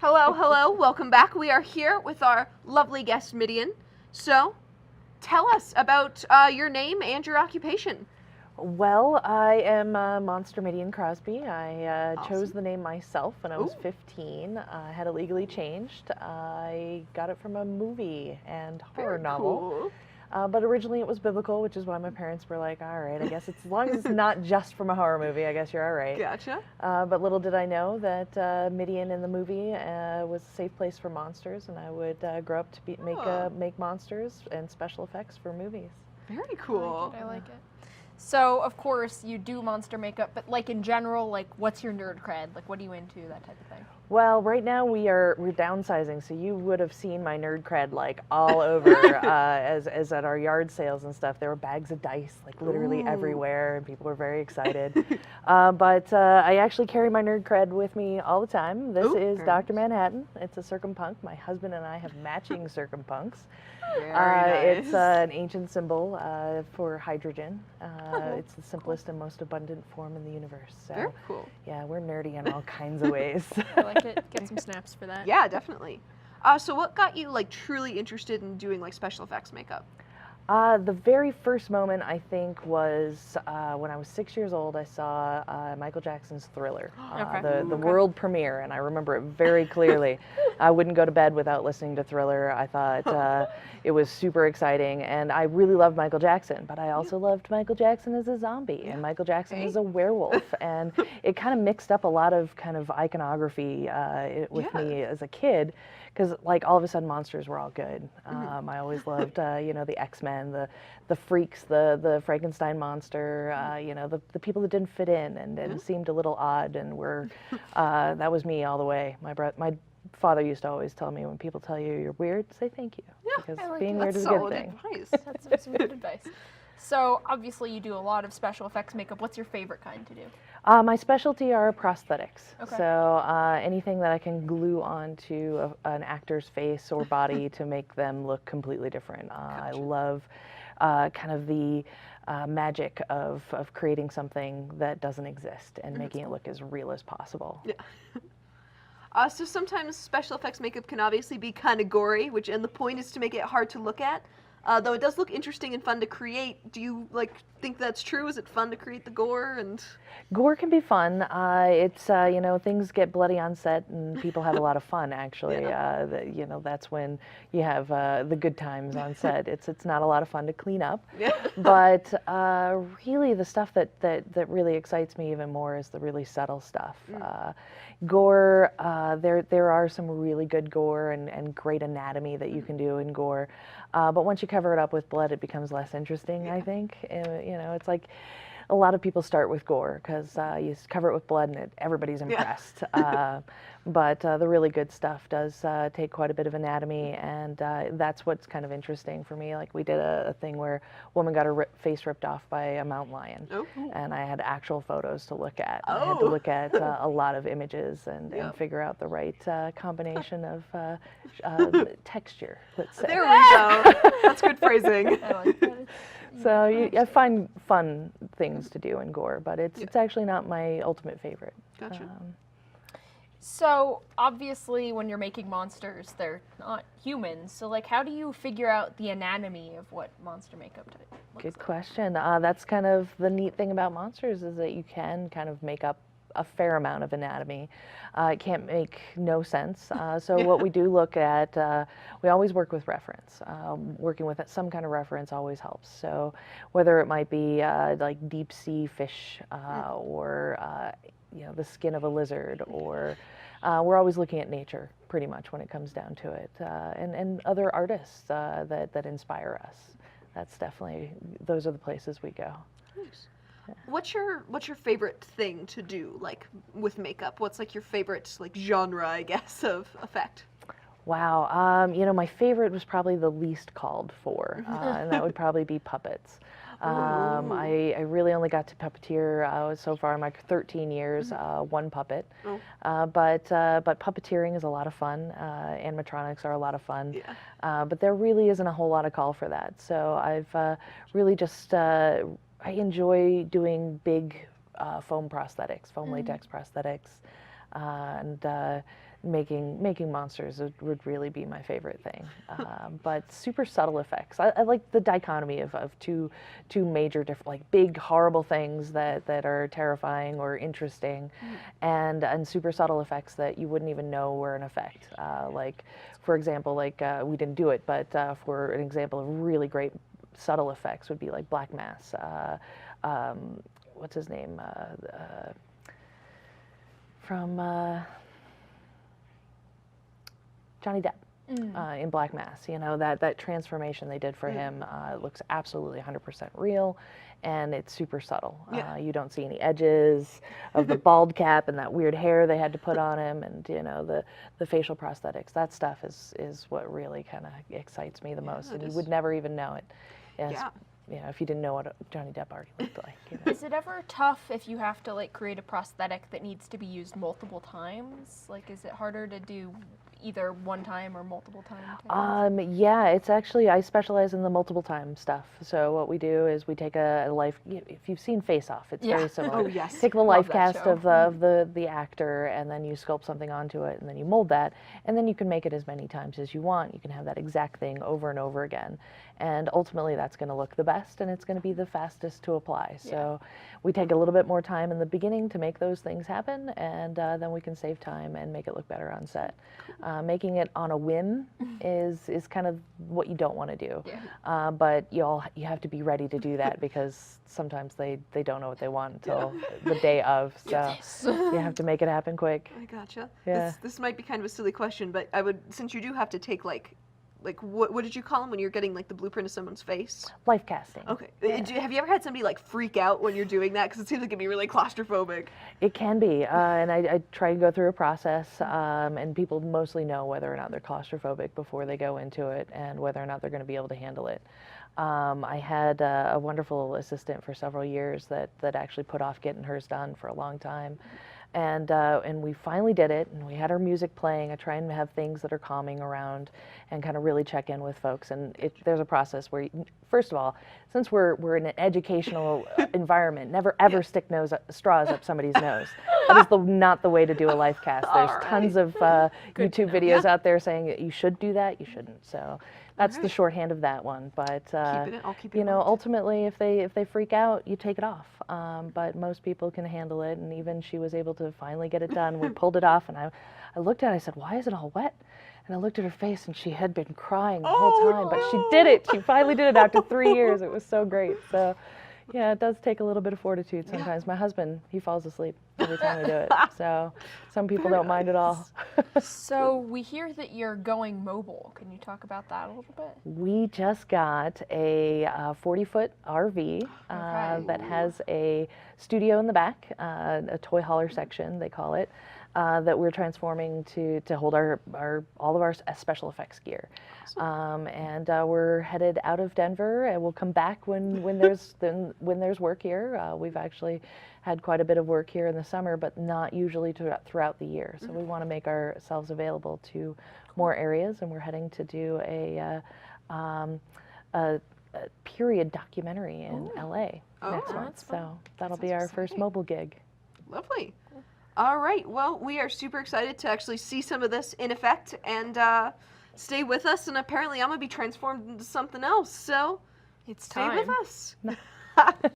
Hello, hello, welcome back. We are here with our lovely guest, Midian. So, tell us about your name and your occupation. Well, I am Monster Midian Crosby. I Awesome. chose the name myself when I was Ooh. 15. I had it legally changed. I got it from a movie and horror Very novel. cool. But originally it was biblical, which is why my parents were like, all right, I guess it's, as long as it's not just from a horror movie, I guess you're all right. Gotcha. But little did I know that Midian in the movie was a safe place for monsters, and I would grow up to make monsters and special effects for movies. Very cool. I like it. So, of course, you do monster makeup, but like in general, like what's your nerd cred? Like what are you into, that type of thing? Well, right now we're downsizing, so you would have seen my nerd cred like all over as at our yard sales and stuff. There were bags of dice like literally Ooh. everywhere, and people were very excited. But I actually carry my nerd cred with me all the time. This Ooh, is very Dr. nice. Manhattan. It's a circumpunk. My husband and I have matching circumpunks. Very nice. It's an ancient symbol for hydrogen. Oh, it's the simplest and most abundant form in the universe. So, Very cool. yeah, we're nerdy in all kinds of ways. I like it. Get some snaps for that. Yeah, definitely. So what got you like truly interested in doing like special effects makeup? The very first moment, I think, was when I was 6 years old. I saw Michael Jackson's Thriller, Okay. the world premiere, and I remember it very clearly. I wouldn't go to bed without listening to Thriller. I thought it was super exciting, and I really loved Michael Jackson, but I also loved Michael Jackson as a zombie, and Michael Jackson as a werewolf, and it kind of mixed up a lot of kind of iconography with me as a kid. Because like all of a sudden monsters were all good. I always loved the X-Men, the freaks, the Frankenstein monster, the people that didn't fit in and seemed a little odd and were that was me all the way. My father used to always tell me, when people tell you you're weird, say thank you, because I like being that. weird is a Solid good thing. advice. That's some good advice. So, obviously, you do a lot of special effects makeup. What's your favorite kind to do? My specialty are prosthetics. Okay. So anything that I can glue onto an actor's face or body to make them look completely different. I love kind of the magic of creating something that doesn't exist and making it look as real as possible. Yeah. So sometimes special effects makeup can obviously be kind of gory, and the point is to make it hard to look at. Though it does look interesting and fun to create. Do you think that's true? Is it fun to create the gore and? Gore can be fun. It's things get bloody on set and people have a lot of fun. Actually, that's when you have the good times on set. It's not a lot of fun to clean up. Yeah. But really, the stuff that really excites me even more is the really subtle stuff. Gore, there are some really good gore and great anatomy that you can do in gore. But once you cover it up with blood, it becomes less interesting, I think. It's like a lot of people start with gore because you cover it with blood and everybody's impressed. But the really good stuff does take quite a bit of anatomy, and that's what's kind of interesting for me. Like we did a thing where a woman got her face ripped off by a mountain lion, and I had actual photos to look at. I had to look at a lot of images and figure out the right combination of texture, let's say. There we go. That's good phrasing. I like that. So I find fun things to do in gore, but it's actually not my ultimate favorite. Gotcha. So, obviously, when you're making monsters, they're not humans. So, like, how do you figure out the anatomy of what monster makeup looks Good like? question. That's kind of the neat thing about monsters, is that you can kind of make up a fair amount of anatomy. It can't make no sense. So what we do look at, we always work with reference. Working with some kind of reference always helps. So whether it might be like deep sea fish or the skin of a lizard, or we're always looking at nature pretty much when it comes down to it, and other artists that inspire us. That's definitely, those are the places we go. Nice. What's your favorite thing to do, like with makeup? What's like your favorite genre, I guess, of effect? Wow, my favorite was probably the least called for, and that would probably be puppets. I really only got to puppeteer so far in my 13 years, one puppet. But puppeteering is a lot of fun. Animatronics are a lot of fun. But there really isn't a whole lot of call for that. So I've really just I enjoy doing big foam prosthetics, foam latex prosthetics, and making monsters would really be my favorite thing. But super subtle effects. I like the dichotomy of two major different, like big horrible things that are terrifying or interesting, and super subtle effects that you wouldn't even know were an effect. Like, for example, like we didn't do it, but for an example of really great subtle effects would be like Black Mass. What's his name? From Johnny Depp in Black Mass. You know, that transformation they did for him looks absolutely 100% real, and it's super subtle. Yeah. You don't see any edges of the bald cap and that weird hair they had to put on him, and you know the facial prosthetics. That stuff is what really kind of excites me the most, and you would never even know it. Yeah. You know, if you didn't know what Johnny Depp already looked like. You know? Is it ever tough if you have to like create a prosthetic that needs to be used multiple times? Like, is it harder to do either one time or multiple times? Yeah, it's actually, I specialize in the multiple time stuff. So what we do is we take a life, if you've seen Face Off, it's very similar. Oh, yes. Take the Love life that cast show. of the actor, and then you sculpt something onto it, and then you mold that, and then you can make it as many times as you want. You can have that exact thing over and over again. And ultimately that's going to look the best, and it's going to be the fastest to apply. So we take a little bit more time in the beginning to make those things happen, and then we can save time and make it look better on set. Making it on a whim is kind of what you don't want to do. Yeah. But you have to be ready to do that, because sometimes they don't know what they want until the day of. So you have to make it happen quick. I gotcha. Yeah. This might be kind of a silly question, but I would, since you do have to take like what did you call them when you're getting like the blueprint of someone's face? Life casting. Okay. Have you ever had somebody like freak out when you're doing that? Because it seems like it'd be really claustrophobic. It can be, and I try to go through a process, and people mostly know whether or not they're claustrophobic before they go into it, and whether or not they're going to be able to handle it. I had a wonderful assistant for several years that actually put off getting hers done for a long time. And we finally did it, and we had our music playing. I try and have things that are calming around and kind of really check in with folks. And there's a process where, first of all, since we're in an educational environment, never ever stick straws up somebody's nose. That is not the way to do a life cast. There's tons of YouTube videos out there saying that you should do that, you shouldn't. So that's the shorthand of that one. But I'll keep it you know, in mind. ultimately, if they freak out, you take it off. But most people can handle it, and even she was able to finally get it done. We pulled it off, and I looked at it, I said, "Why is it all wet?" And I looked at her face, and she had been crying the whole time, but she did it. She finally did it after 3 years. It was so great. So yeah, it does take a little bit of fortitude sometimes. My husband, he falls asleep every time we do it. So some people don't mind at all. So we hear that you're going mobile. Can you talk about that a little bit? We just got a 40-foot RV that has a studio in the back, a toy hauler section, they call it, that we're transforming to hold all of our special effects gear. And we're headed out of Denver, and we'll come back when there's work here. We've actually had quite a bit of work here in the summer, but not usually throughout the year. So we want to make ourselves available to more areas, and we're heading to do a period documentary in LA next month. That's fun. So that'll be our first mobile gig. Lovely. All right. Well, we are super excited to actually see some of this in effect, and stay with us. And apparently, I'm gonna be transformed into something else. So It's stay time. with us.